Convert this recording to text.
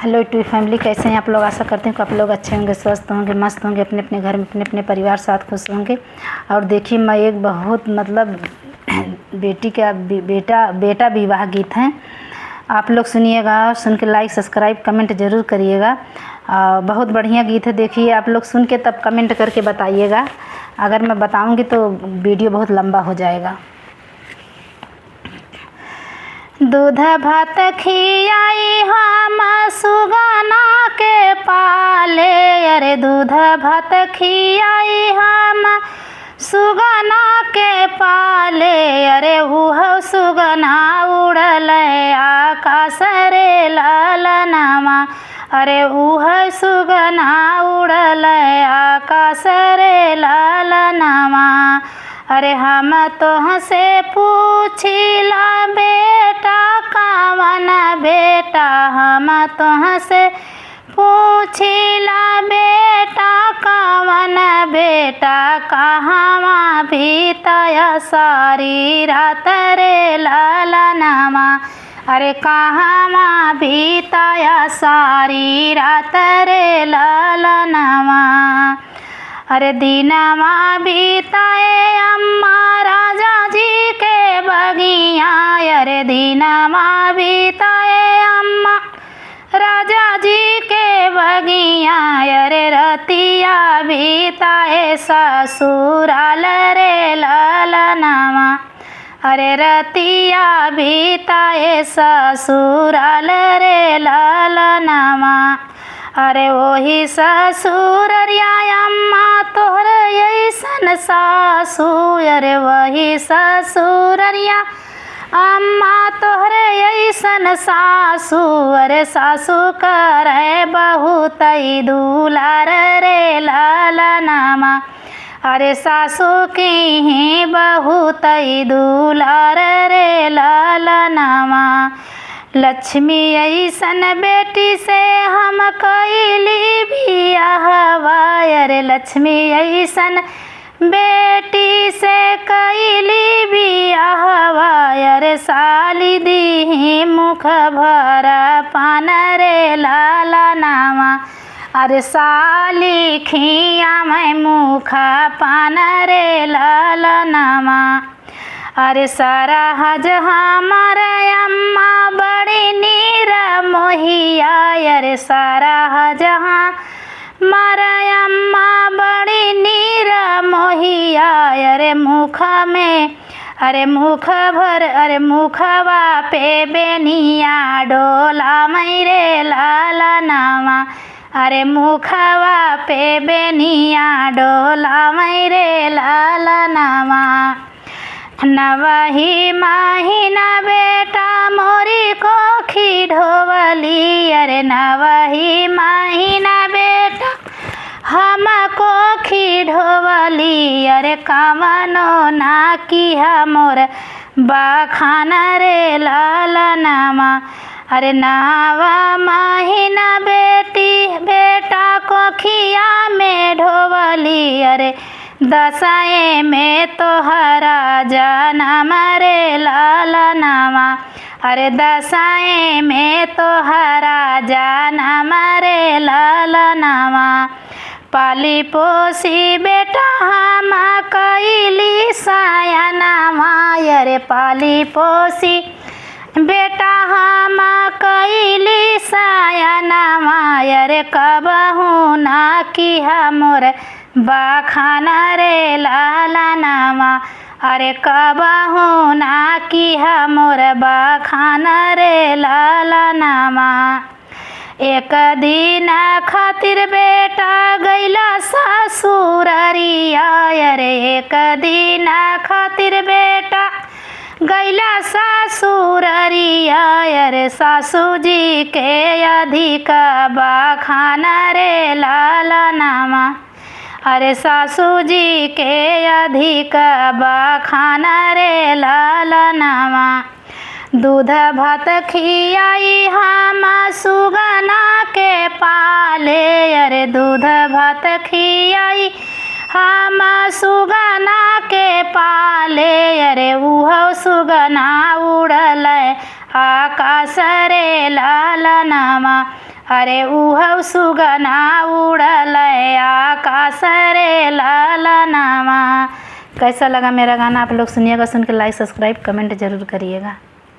Hello two family, कैसे हैं आप लोग। आशा करते हैं कि आप लोग अच्छे होंगे, स्वस्थ होंगे, मस्त होंगे, अपने अपने घर में अपने अपने परिवार साथ खुश होंगे। और देखिए, मैं एक बहुत बेटी का बेटा विवाह गीत है, आप लोग सुनिएगा। सुन के लाइक सब्सक्राइब कमेंट ज़रूर करिएगा। बहुत बढ़िया गीत है। देखिए, आप लोग सुन के तब कमेंट करके बताइएगा। अगर मैं बताऊंगी तो वीडियो बहुत लंबा हो जाएगा। दूध भात खियाई हम सुगना के पाले, अरे दूध भात खियाई हम सुगना के पाले। अरे उह सुगना उड़ल आकाश रे ललनामा, अरे उह सुगना उड़ल आकाश रे ललनामा। अरे हम तोहसे पूछिला बेटा कवन बेटा, हम तोहसे पूछिला बेटा कवन बेटा, कहवा बीतय सारी रात रे ललनामा। अरे कहवा बीतय सारी रात रे ललनामा। अरे दीनमा बीताए अम्मा राजा जी के बगिया, अरे दीनमा बीताए अम्मा राजा जी के बगिया। अरे रतिया बीताए ससुराल रे ललनामा, अरे रतिया बीताए ससुराल रे ललनामा। अरे वही ससुररिया अम्मा तोहर ऐसन सासू, अरे वही ससुररिया अम्मा तोहर ऐसन सासू। अरे सासू करे बहुत दुलार रे ललनामा, अरे सासू की ही बहुत दुलार रे ललनामा। लक्ष्मी ऐसन बेटी से हम कैली बियाहवा, अरे लक्ष्मी ऐसन बेटी से कैली बियाहवा। अरे साली दी मुख भरा पान रे ललनामा, अरे साली खिया मैं मुखा पान रे ललनामा। अरे सारा हज हमार अम्मा बड़ी नीर मोहिया, अरे सारा हज हमार अम्मा बड़ी नीर मोहिया। अरे मुख में अरे मुख भर अरे मुखवा पे बेनिया डोला मेरे ललनामा, अरे मुखवा पे बेनिया डोला मेरे ललनामा। नवही महीना बेटा मोरी कोखी ढोवली, अरे नवही महीना बेटा हम कोखी ढोवली। अरे कवनो ना किया मोर बखान रे ललनामा, अरे नवा महीना बेटा कोखिया में ढोवली। अरे दसाए में तोहरा जनम रे ललनामा, अरे दसाए में तोहरा जनम रे ललनामा। पाली पोसी बेटा हम कैली सायनामा, अरे पाली पोसी बेटा हम कैली सायनामा। अरे कबहू ना किया मोर बखान रे ललनामा, अरे कबहू ना किया मोर बखान रे ललनामा। एक दिन खातिर बेटा गैला ससुररिया, अरे एक दिन खातिर बेटा गैला ससुररिया। अरे सासू जी के अधिक बखान रे ललनामा, अरे सासू जी के अधिक बखान रे ललनामा। दूध भात खियाई हम सुगना के पाले, अरे दूध भात खियाई हम सुगना के पाले। अरे उह सुगना उड़ल आकाश रे ललनामा, अरे उहौ सुगना उड़ल आकाश रे ललनावा। कैसा लगा मेरा गाना आप लोग सुनिएगा, सुन के लाइक सब्सक्राइब कमेंट ज़रूर करिएगा।